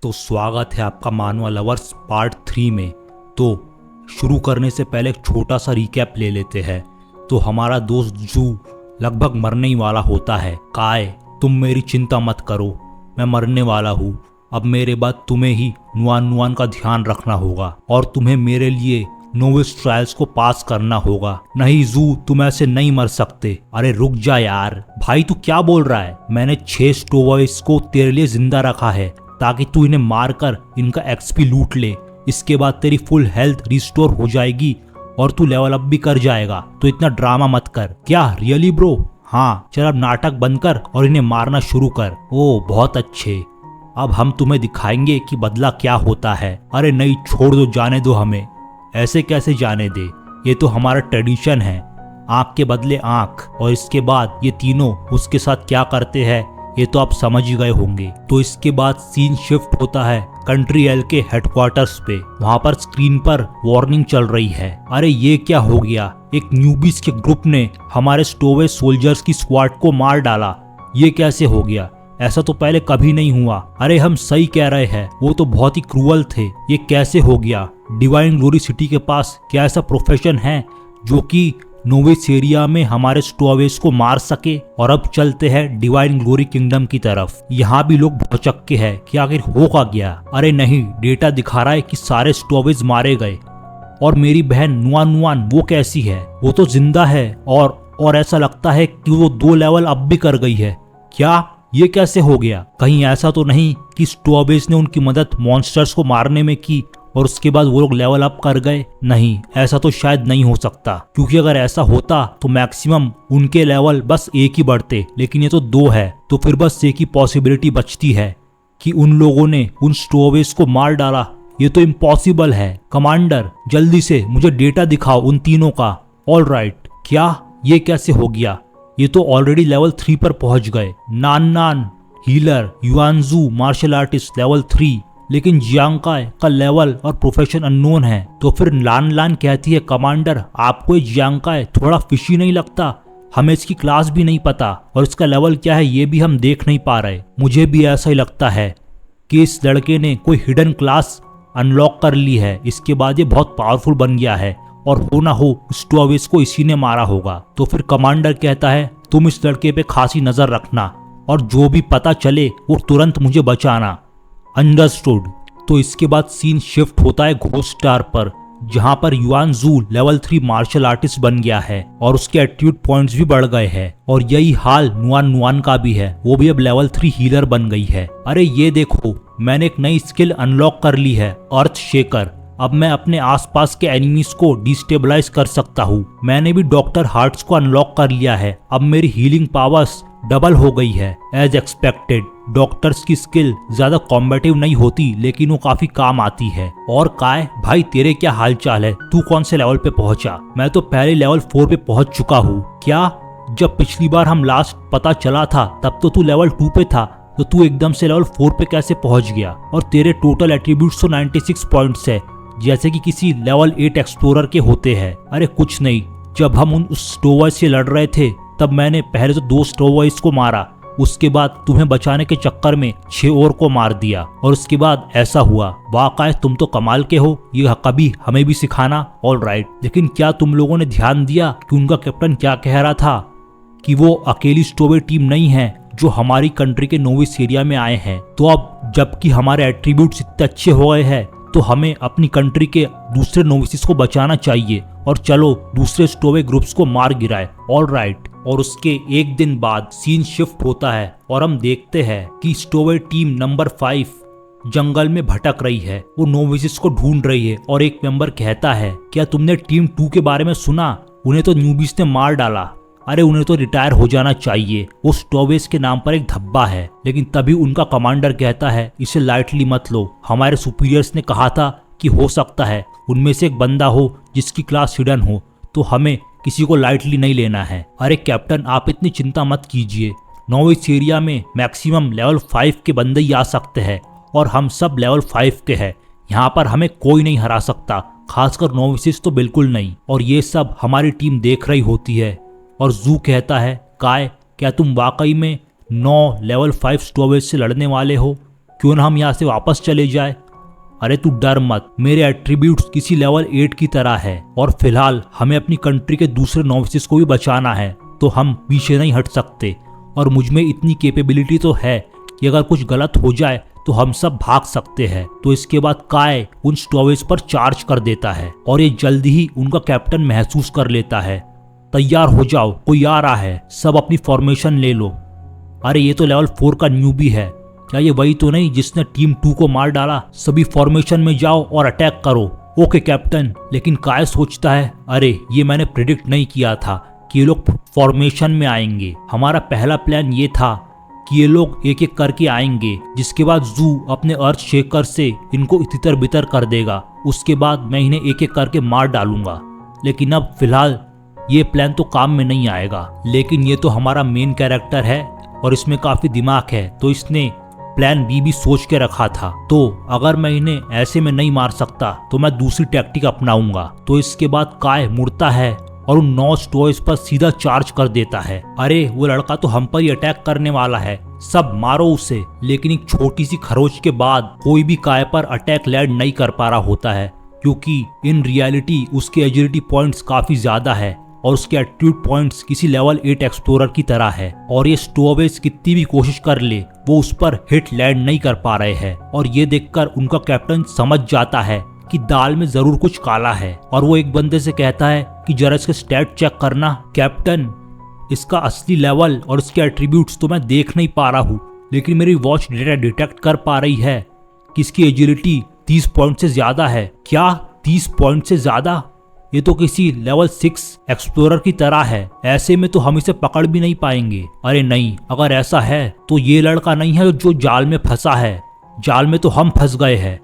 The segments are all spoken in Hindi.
तो स्वागत है आपका मानवा लवर्स पार्ट 3 में। तो शुरू करने से पहले एक छोटा सा रिकैप ले लेते हैं। तो हमारा दोस्त जू लगभग मरने ही वाला होता है। काय, तुम मेरी चिंता मत करो, मैं मरने वाला हूँ। अब मेरे बाद तुम्हें ही नुआन का ध्यान रखना होगा और तुम्हें मेरे लिए नोविस ट्रायल्स को पास करना होगा। नहीं जू, तुम ऐसे नहीं मर सकते। अरे रुक जा यार। भाई तू क्या बोल रहा है? मैंने 6 स्टोवॉइस को तेरे लिए जिंदा रखा है ताकि तू इन्हें मारकर इनका एक्सपी लूट ले। इसके बाद तेरी फुल हेल्थ रिस्टोर हो जाएगी और तू लेवल अप भी कर जाएगा। तो इतना ड्रामा मत कर। क्या रियली ब्रो? हाँ, चल अब नाटक बंद कर और इन्हें मारना शुरू कर। ओ बहुत अच्छे, अब हम तुम्हें दिखाएंगे कि बदला क्या होता है। अरे नहीं, छोड़ दो, जाने दो हमें। ऐसे कैसे जाने दे? ये तो हमारा ट्रेडिशन है, आंख के बदले आंख। और इसके बाद ये तीनों उसके साथ क्या करते हैं ये तो आप समझ ही गए होंगे। तो इसके बाद सीन शिफ्ट होता है कंट्री एल के हेडक्वार्टर्स पे। वहां पर स्क्रीन पर वार्निंग चल रही है। अरे ये क्या हो गया? एक न्यूबीज के ग्रुप ने हमारे स्टोवे सोल्जर्स की स्क्वाड को मार डाला। ये कैसे हो गया? ऐसा तो पहले कभी नहीं हुआ। अरे हम सही कह रहे हैं, वो तो बहुत ही क्रूअल थे। ये कैसे हो गया? डिवाइन ग्लोरी सिटी के पास क्या ऐसा प्रोफेशन है जो कि नोविस एरिया में हमारे स्टोवेज को मार सके? और अब चलते हैं डिवाइन ग्लोरी किंगडम की तरफ। यहाँ भी लोग भौचक्के हैं कि आखिर होगा क्या? अरे नहीं, डेटा दिखा रहा है कि सारे स्टोवेज मारे गए। और मेरी बहन नुआन वो कैसी है? वो तो जिंदा है और ऐसा लगता है कि वो 2 लेवल अप भी कर गई है। क्या ये कैसे हो गया? कहीं ऐसा तो नहीं कि स्टोवेज ने उनकी मदद मॉन्स्टर्स को मारने में की और उसके बाद वो लोग लेवल अप कर गए? नहीं, ऐसा तो शायद नहीं हो सकता, क्योंकि अगर ऐसा होता तो मैक्सिमम उनके लेवल बस 1 ही बढ़ते, लेकिन ये तो 2 है। तो फिर बस एक ही पॉसिबिलिटी बचती है कि उन लोगों ने उन स्टोवेज को मार डाला। ये तो इम्पॉसिबल है। कमांडर, जल्दी से मुझे डेटा दिखाओ उन तीनों का। All right. क्या ये कैसे हो गया? ये तो ऑलरेडी लेवल 3 पर पहुंच गए। नान हीलर, युआनजू मार्शल आर्टिस्ट लेवल 3, लेकिन जियांगकाई का लेवल और प्रोफेशन अननोन है। तो फिर लान कहती है, कमांडर आपको ये जियांगकाई थोड़ा फिशी नहीं लगता? हमें इसकी क्लास भी नहीं पता और इसका लेवल क्या है ये भी हम देख नहीं पा रहे। मुझे भी ऐसा ही लगता है कि इस लड़के ने कोई हिडन क्लास अनलॉक कर ली है। इसके बाद ये बहुत पावरफुल बन गया है और हो ना हो स्टोवेज को इसी ने मारा होगा। तो फिर कमांडर कहता है, तुम इस लड़के पे खासी नजर रखना और जो भी पता चले वो तुरंत मुझे बचाना। अंडरस्टूड। तो इसके बाद सीन शिफ्ट होता है घोस्ट स्टार पर, जहां पर युआनजू लेवल 3 मार्शल आर्टिस्ट बन गया है और उसके एटीट्यूड पॉइंट्स भी बढ़ गए हैं। और यही हाल नुआन का भी है, वो भी अब लेवल 3 हीलर बन गई है। अरे ये देखो, मैंने एक नई स्किल अनलॉक कर ली है, अर्थ शेकर। अब मैं अपने आसपास के एनिमीज को डिस्टेबलाइज कर सकता हूँ। मैंने भी डॉक्टर हार्ट्स को अनलॉक कर लिया है। अब मेरी हीलिंग पावर्स डबल हो गई है एज एक्सपेक्टेड। डॉक्टर्स की स्किल ज्यादा कॉम्बेटिव नहीं होती, लेकिन वो काफी काम आती है। और काय भाई, तेरे क्या हाल चाल है? तू कौन से लेवल पे पहुंचा? मैं तो पहले लेवल 4 पे पहुंच चुका हूँ। क्या? जब पिछली बार हम लास्ट पता चला था तब तो तू लेवल 2 पे था, तो तू एकदम से लेवल 4 पे कैसे पहुंच गया? और तेरे टोटल एट्रीब्यूट्स तो 96 पॉइंट्स है, जैसे कि किसी लेवल 8 एक्सप्लोरर के होते हैं। अरे कुछ नहीं, जब हम उन स्टोवॉइस से लड़ रहे थे तब मैंने पहले तो 2 स्टोवॉइस को मारा, उसके बाद तुम्हें बचाने के चक्कर में 6 और को मार दिया और उसके बाद ऐसा हुआ। वाकई तुम तो कमाल के हो, ये कभी हमें भी सिखाना। All right. लेकिन क्या तुम लोगों ने ध्यान दिया कि उनका कैप्टन क्या कह रहा था कि वो अकेली स्टोवे टीम नहीं है जो हमारी कंट्री के नोविस एरिया में आए हैं? तो अब जबकि हमारे एट्रीब्यूट्स इतने अच्छे हो गए हैं तो हमें अपनी कंट्री के दूसरे नोविसिस को बचाना चाहिए और चलो दूसरे स्टोवे ग्रुप्स को मार गिराए। All right. और उसके एक दिन बाद सीन शिफ्ट होता है और हम देखते हैं कि स्टोवे टीम नंबर 5 जंगल में भटक रही है। वो नोविसिस को ढूंढ रही है और एक मेंबर कहता है, क्या तुमने टीम 2 के बारे में सुना? उन्हें तो न्यूबीज ने मार डाला। अरे उन्हें तो रिटायर हो जाना चाहिए। वो स्टोवेज के नाम पर एक धब्बा है। लेकिन तभी उनका कमांडर कहता है, इसे लाइटली मत लो। हमारे सुपीरियर्स ने कहा था कि हो सकता है उनमें से एक बंदा हो जिसकी क्लास हिडन हो, तो हमें किसी को लाइटली नहीं लेना है। अरे कैप्टन, आप इतनी चिंता मत कीजिए। नोविस एरिया में मैक्सिमम लेवल 5 के बंदे ही आ सकते हैं और हम सब लेवल 5 के हैं। यहाँ पर हमें कोई नहीं हरा सकता, खासकर नोविसिस तो बिल्कुल नहीं। और ये सब हमारी टीम देख रही होती है। और जू कहता है, काय क्या तुम वाकई में 9 लेवल 5 स्टोवेज से लड़ने वाले हो? क्यों ना हम यहाँ से वापस चले जाए। अरे तू डर मत, मेरे एट्रीब्यूट्स किसी लेवल 8 की तरह है और फिलहाल हमें अपनी कंट्री के दूसरे नॉविसेस को भी बचाना है, तो हम पीछे नहीं हट सकते। और मुझ में इतनी कैपेबिलिटी तो है कि अगर कुछ गलत हो जाए तो हम सब भाग सकते हैं। तो इसके बाद काय उन स्टोवेज पर चार्ज कर देता है और ये जल्दी ही उनका कैप्टन महसूस कर लेता है। तैयार हो जाओ, कोई आ रहा है, सब अपनी फॉर्मेशन ले लो। अरे ये तो लेवल 4 का न्यूबी है, क्या ये वही तो नहीं जिसने टीम 2 को मार डाला? सभी फॉर्मेशन में जाओ और अटैक करो। Okay captain. लेकिन काय सोचता है, अरे ये मैंने प्रिडिक्ट नहीं किया था कि ये लोग फॉर्मेशन में आएंगे। हमारा पहला प्लान ये था कि ये लोग एक एक करके आएंगे, जिसके बाद जू अपने अर्थ शेकर से इनको तितर बितर कर देगा। उसके बाद मैं इन्हें एक एक करके मार डालूंगा। लेकिन अब फिलहाल ये प्लान तो काम में नहीं आएगा। लेकिन ये तो हमारा मेन कैरेक्टर है और इसमें काफी दिमाग है, तो इसने प्लान बी भी सोच के रखा था। तो अगर मैं इन्हें ऐसे में नहीं मार सकता तो मैं दूसरी टैक्टिक अपनाऊंगा। तो इसके बाद काय मुड़ता है और उन 9 स्टोएज पर सीधा चार्ज कर देता है। अरे वो लड़का तो हम पर ही अटैक करने वाला है, सब मारो उसे। लेकिन एक छोटी सी खरोच के बाद कोई भी काय पर अटैक लैंड नहीं कर पा रहा होता है, क्योंकि इन रियलिटी उसके एजिलिटी पॉइंट्स काफी ज्यादा है और उसके एट्रीब्यूट पॉइंट्स किसी लेवल 8 एक्सप्लोरर की तरह है। और ये स्टोवेज कितनी भी कोशिश कर ले वो उस पर हिट लैंड नहीं कर पा रहे हैं। और ये देखकर उनका कैप्टन समझ जाता है कि दाल में जरूर कुछ काला है और वो एक बंदे से कहता है कि जरा इसके स्टैट चेक करना। कैप्टन, इसका असली लेवल और इसके एट्रीब्यूट्स तो मैं देख नहीं पा रहा हूँ, लेकिन मेरी वॉच डेटा डिटेक्ट कर पा रही है कि इसकी एजिलिटी 30 पॉइंट से ज्यादा है। क्या 30 पॉइंट से ज्यादा? ये तो किसी लेवल 6 एक्सप्लोरर की तरह है, ऐसे में तो हम इसे पकड़ भी नहीं पाएंगे। अरे नहीं, अगर ऐसा है तो ये लड़का नहीं है जो जाल में फंसा है, जाल में तो हम फंस गए हैं।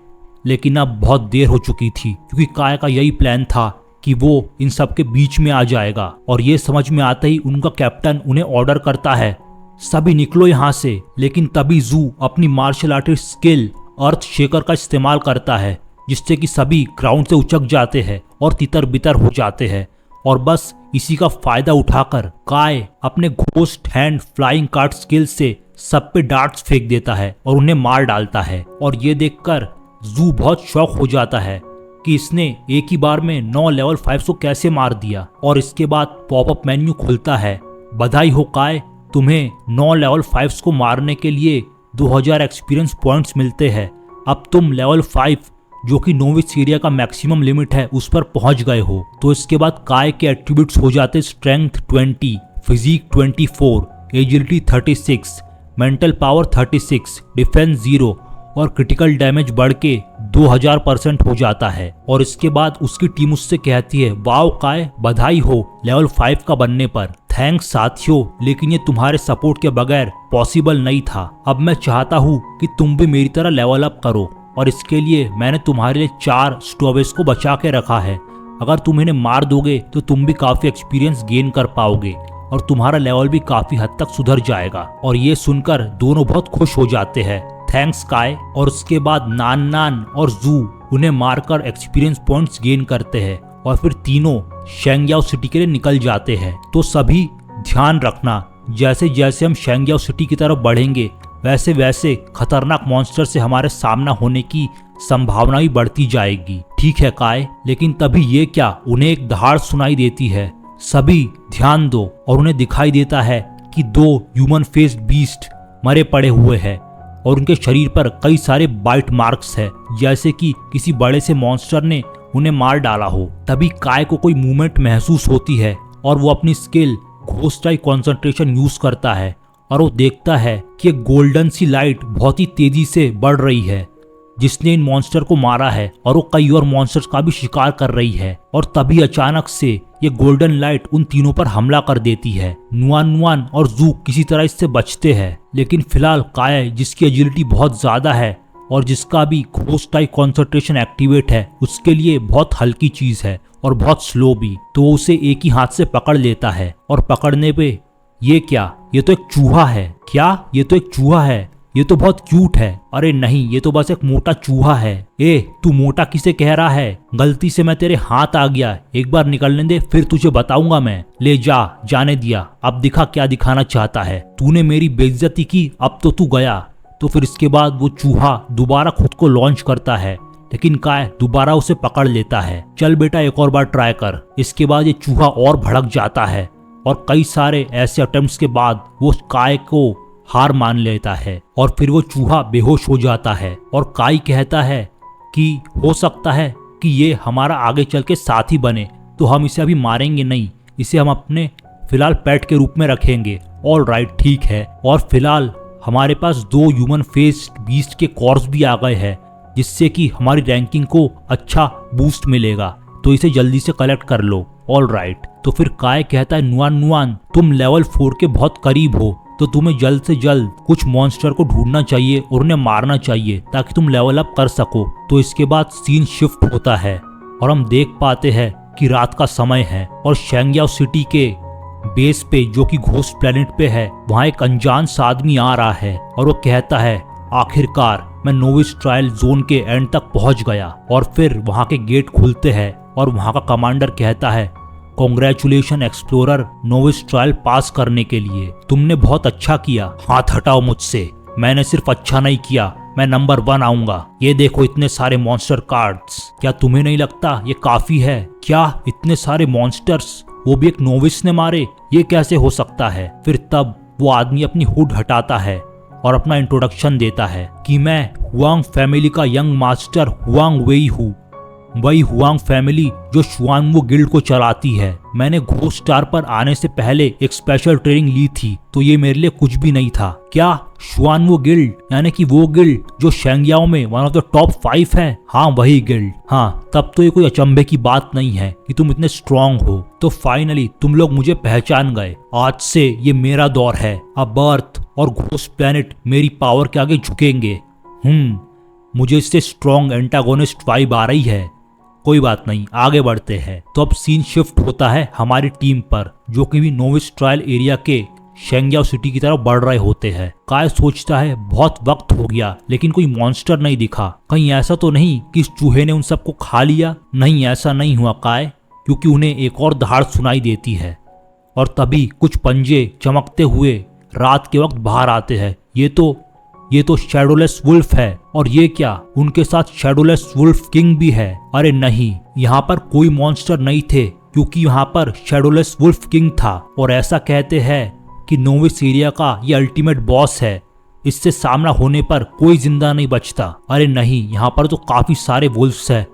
लेकिन अब बहुत देर हो चुकी थी, क्योंकि काय का यही प्लान था कि वो इन सब के बीच में आ जाएगा। और ये समझ में आते ही उनका कैप्टन उन्हें ऑर्डर करता है, सभी निकलो यहाँ से। लेकिन तभी जू अपनी मार्शल आर्टिस्ट स्किल अर्थ शेकर का इस्तेमाल करता है, जिससे कि सभी ग्राउंड से उचक जाते हैं और तितर बितर हो जाते हैं। और बस इसी का फायदा उठाकर काय अपने ghost hand flying card skill से सब पे डार्ट्स फेंक देता है और उन्हें मार डालता है। और ये देखकर जू बहुत शॉक हो जाता है कि इसने एक ही बार में 9 लेवल 5 को कैसे मार दिया। और इसके बाद पॉपअप मेन्यू खुलता है, बधाई हो काय, तुम्हें 9 लेवल 5 को मारने के लिए 2000 एक्सपीरियंस पॉइंट्स मिलते हैं। अब तुम लेवल 5 जो कि नोविस एरिया का मैक्सिमम लिमिट है उस पर पहुंच गए हो। तो इसके बाद काय के एट्रीब्यूट्स हो जाते strength 20, physique 24, agility 36, mental power 36, defence 0 और क्रिटिकल डैमेज बढ़ के 2000% हो जाता है। और इसके बाद उसकी टीम उससे कहती है, वाओ काय, बधाई हो लेवल 5 का बनने पर। थैंक्स साथियों, लेकिन ये तुम्हारे सपोर्ट के बगैर पॉसिबल नहीं था। अब मैं चाहता हूँ कि तुम भी मेरी तरह लेवल अप करो, और इसके लिए मैंने तुम्हारे लिए 4 स्टोवेज को बचा के रखा है। अगर तुम इन्हें मार दोगे तो तुम भी काफी एक्सपीरियंस गेन कर पाओगे और तुम्हारा लेवल भी काफी हद तक सुधर जाएगा। और ये सुनकर दोनों बहुत खुश हो जाते हैं, थैंक्स काय। और उसके बाद नान नान और जू उन्हें मारकर एक्सपीरियंस पॉइंट्स गेन करते हैं और फिर तीनों शेंगयाओ सिटी के लिए निकल जाते हैं। तो सभी ध्यान रखना, जैसे जैसे हम शेंगयाओ सिटी की तरफ बढ़ेंगे वैसे वैसे खतरनाक मॉन्स्टर से हमारे सामना होने की संभावना भी बढ़ती जाएगी। ठीक है काय। लेकिन तभी ये क्या, उन्हें एक दहाड़ सुनाई देती है। सभी ध्यान दो और उन्हें दिखाई देता है कि 2 ह्यूमन फेस्ड बीस्ट मरे पड़े हुए हैं और उनके शरीर पर कई सारे बाइट मार्क्स है, जैसे कि किसी बड़े से मॉन्स्टर ने उन्हें मार डाला हो। तभी काय को कोई मूवमेंट महसूस होती है और वो अपनी स्किल घोस्ट आई कंसंट्रेशन यूज करता है और वो देखता है कि एक गोल्डन सी लाइट बहुत ही तेजी से बढ़ रही है, जिसने इन मॉन्स्टर को मारा है और वो कई और मॉन्स्टर्स का भी शिकार कर रही है। और तभी अचानक से ये गोल्डन लाइट उन तीनों पर हमला कर देती है। नुआन नुआन और जू किसी तरह इससे बचते हैं, लेकिन फिलहाल काय जिसकी एजिलिटी बहुत ज्यादा है और जिसका भी घोस्ट आई कंसंट्रेशन एक्टिवेट है, उसके लिए बहुत हल्की चीज है और बहुत स्लो भी, तो वो उसे एक ही हाथ से पकड़ लेता है। और पकड़ने पे ये क्या, ये तो एक चूहा है। क्या, ये तो एक चूहा है? ये तो बहुत क्यूट है। अरे नहीं, ये तो बस एक मोटा चूहा है। ए, तू मोटा किसे कह रहा है? गलती से मैं तेरे हाथ आ गया, एक बार निकलने दे फिर तुझे बताऊंगा मैं। ले जा, जाने दिया। अब दिखा क्या दिखाना चाहता है। तूने मेरी बेइज्जती की, अब तो तू गया। तो फिर इसके बाद वो चूहा दोबारा खुद को लॉन्च करता है, लेकिन काय दोबारा उसे पकड़ लेता है। चल बेटा एक और बार ट्राई कर। इसके बाद ये चूहा और भड़क जाता है और कई सारे ऐसे अटेम्प्ट्स के बाद वो काय को हार मान लेता है और फिर वो चूहा बेहोश हो जाता है और काय कहता है कि हो सकता है कि ये हमारा आगे चल के साथी बने, तो हम इसे अभी मारेंगे नहीं, इसे हम अपने फिलहाल पेट के रूप में रखेंगे। ऑल राइट, ठीक है। और फिलहाल हमारे पास 2 ह्यूमन फेस्ड बीस्ट के कॉर्स भी आ गए हैं, जिससे कि हमारी रैंकिंग को अच्छा बूस्ट मिलेगा, तो इसे जल्दी से कलेक्ट कर लो। ऑल राइट, तो फिर काय कहता है नुआन नुआन तुम लेवल 4 के बहुत करीब हो, तो तुम्हें जल्द से जल्द कुछ मॉन्स्टर को ढूंढना चाहिए और उन्हें मारना चाहिए ताकि तुम लेवल अप कर सको। तो इसके बाद सीन शिफ्ट होता है और हम देख पाते हैं कि रात का समय है और शेंगयाओ सिटी के बेस पे, जो कि घोस्ट प्लेनेट पे है, वहाँ एक अनजान सा आदमी आ रहा है और वो कहता है आखिरकार मैं नोविस ट्रायल जोन के एंड तक पहुंच गया। और फिर वहाँ के गेट खुलते हैं और वहाँ का कमांडर कहता है कॉन्ग्रेचुलेशन एक्सप्लोरर, नोविस ट्रायल पास करने के लिए तुमने बहुत अच्छा किया। हाथ हटाओ मुझसे, मैंने सिर्फ अच्छा नहीं किया, मैं नंबर 1 आऊंगा। ये देखो इतने सारे मॉन्स्टर कार्ड्स, क्या तुम्हें नहीं लगता ये काफी है? क्या इतने सारे मॉन्स्टर्स, वो भी एक नोविस ने मारे, ये कैसे हो सकता है? फिर तब वो आदमी अपनी हुड हटाता है और अपना इंट्रोडक्शन देता है कि मैं हुआंग फैमिली का यंग मास्टर हुआंग वेई हूँ, वही हुआंग फैमिली जो शुआनवो गिल्ड को चलाती है। मैंने घोस्ट स्टार पर आने से पहले एक स्पेशल ट्रेनिंग ली थी, तो ये मेरे लिए कुछ भी नहीं था। क्या शुआनवो गिल्ड, यानी कि वो गिल्ड जो शेंगयाओ में वन ऑफ द टॉप 5 है? हाँ वही गिल्ड। हाँ, तब तो ये कोई अचंभे की बात नहीं है कि तुम इतने स्ट्रांग हो। तो फाइनली तुम लोग मुझे पहचान गए। आज से ये मेरा दौर है, अब अर्थ और घोस्ट प्लैनेट मेरी पावर के आगे झुकेंगे। मुझे इससे स्ट्रॉन्ग एंटागोनिस्ट वाइब आ रही है। कोई बात नहीं, आगे बढ़ते हैं। तो अब सीन शिफ्ट होता है हमारी टीम पर, जो कि भी नोविस ट्रायल एरिया के शेंगयाओ सिटी की तरफ बढ़ रहे होते हैं। काय सोचता है बहुत वक्त हो गया लेकिन कोई मॉन्स्टर नहीं दिखा, कहीं ऐसा तो नहीं कि इस चूहे ने उन सबको खा लिया? नहीं, ऐसा नहीं हुआ काय, क्योंकि उन्हें एक और दहाड़ सुनाई देती है और तभी कुछ पंजे चमकते हुए रात के वक्त बाहर आते हैं। ये तो शैडोलेस वुल्फ है। और ये क्या, उनके साथ शैडोलेस वुल्फ किंग भी है? अरे नहीं, यहाँ पर कोई मॉन्स्टर नहीं थे, क्योंकि यहाँ पर शैडोलेस वुल्फ किंग था और ऐसा कहते हैं कि नोविस एरिया का ये अल्टीमेट बॉस है, इससे सामना होने पर कोई जिंदा नहीं बचता। अरे नहीं, यहाँ पर तो काफी सारे वुल्फ्स है,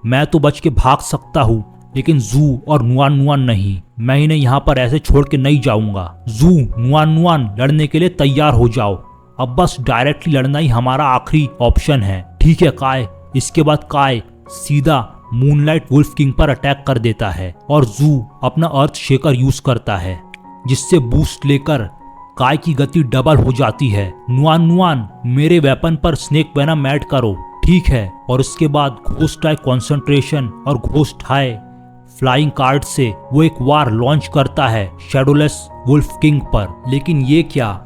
मैं तो बच के भाग सकता हूँ, लेकिन जू और नुआन नुआन नहीं। मैं इन्हें यहाँ पर ऐसे छोड़ के नहीं जाऊंगा। जू, नुआन नुआन लड़ने के लिए तैयार हो जाओ, अब बस डायरेक्टली लड़ना ही हमारा आखिरी ऑप्शन है। ठीक है काय। इसके बाद काय सीधा मूनलाइट वुल्फ किंग पर अटैक कर देता है और जू अपना अर्थ शेकर यूज करता है, जिससे बूस्ट लेकर काय की गति डबल हो जाती है। नुआन नुआन मेरे वेपन पर स्नेक वेनम ऐड करो। ठीक है। और इसके बाद घोस्ट आई कॉन्सेंट्रेशन और घोस्ट हाई फ्लाइंग कार्ड से वो एक वार लॉन्च करता है शैडोलेस वुल्फ किंग पर। लेकिन ये क्या,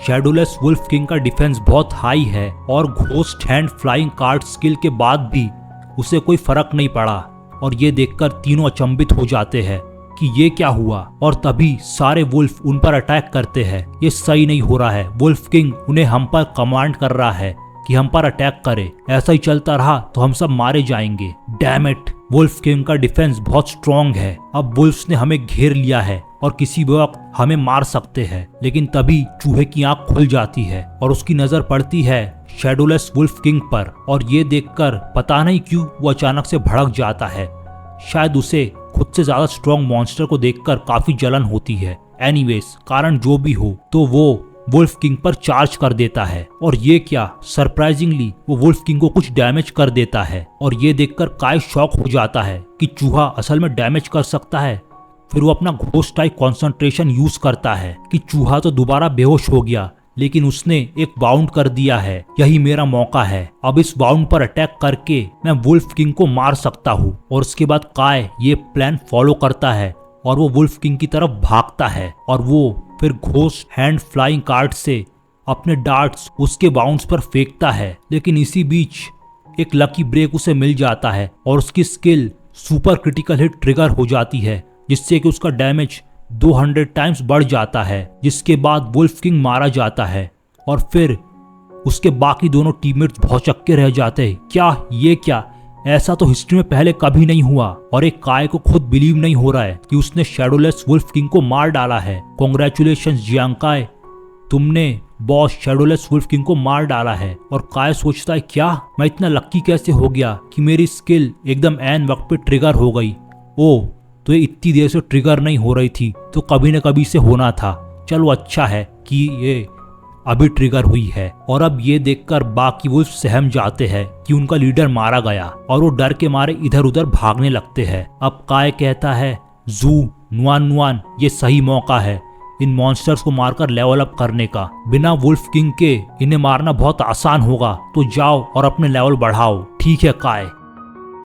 शैडोलेस वुल्फ किंग का डिफेंस बहुत हाई है और ghost hand flying card skill के बाद भी उसे कोई फर्क नहीं पड़ा। और ये देखकर तीनों अचंभित हो जाते हैं कि ये क्या हुआ, और तभी सारे वुल्फ उन पर अटैक करते हैं। ये सही नहीं हो रहा है, वुल्फ किंग उन्हें हम पर कमांड कर रहा है कि हम पर अटैक करे। ऐसा ही चलता रहा तो हम सब मारे जाएंगे। डैम इट, वुल्फ किंग का डिफेंस बहुत स्ट्रॉन्ग है, अब वुल्फ्स ने हमें घेर लिया है और किसी भी वक्त हमें मार सकते हैं। लेकिन तभी चूहे की आंख खुल जाती है और उसकी नजर पड़ती है शैडोलेस वुल्फ किंग पर, और ये देखकर पता नहीं क्यों वो अचानक से भड़क जाता है। शायद उसे खुद से ज्यादा स्ट्रॉन्ग मॉन्स्टर को देखकर काफी जलन होती है। एनीवेज, कारण जो भी हो, तो वो वुल्फ किंग पर चार्ज कर देता है। और ये क्या, सरप्राइजिंगली वो वुल्फ किंग को कुछ डैमेज कर देता है। और ये देखकर काय शॉक हो जाता है कि चूहा असल में डैमेज कर सकता है। फिर वो अपना घोस्ट आई कॉन्सेंट्रेशन यूज करता है कि चूहा तो दोबारा बेहोश हो गया, लेकिन उसने एक बाउंड कर दिया है, यही मेरा मौका है। अब इस बाउंड पर अटैक करके मैं वुल्फ किंग को मार सकता हूँ। और उसके बाद काय ये प्लान फॉलो करता है और वो वुल्फ किंग की तरफ भागता है और वो फिर घोस्ट हैंड फ्लाइंग कार्ड से अपने डार्ट्स उसके बाउंड्स पर फेंकता है। लेकिन इसी बीच एक लकी ब्रेक उसे मिल जाता है और उसकी skill super critical hit trigger हो जाती है, जिससे कि उसका डैमेज 200 टाइम्स बढ़ जाता है। जिसके बाद वुल्फ किंग मारा जाता है और फिर उसके बाकी दोनों टीममेट्स भौचक्के रह जाते। क्या ये क्या, ऐसा तो हिस्ट्री में पहले कभी नहीं हुआ। और एक काय को खुद बिलीव नहीं हो रहा है कि उसने शैडोलेस वुल्फ किंग को मार डाला है। कॉन्ग्रेचुलेशन जियांग काय, तुमने बॉस शैडोलेस वुल्फ किंग को मार डाला है। और काय सोचता है क्या मैं इतना लक्की कैसे हो गया कि मेरी स्किल एकदम ऐन वक्त पे ट्रिगर हो गई। ओ, तो ये इतनी देर से ट्रिगर नहीं हो रही थी तो कभी न कभी से होना था। चलो अच्छा है कि ये अभी ट्रिगर हुई है। और अब ये देखकर बाकी वुल्फ सहम जाते हैं कि उनका लीडर मारा गया और वो डर के मारे इधर उधर भागने लगते हैं। अब काय कहता है जू नुआन नुआन, ये सही मौका है इन मॉन्स्टर्स को मारकर लेवल अप करने का। बिना वुल्फ किंग के इन्हें मारना बहुत आसान होगा, तो जाओ और अपने लेवल बढ़ाओ। ठीक है काय।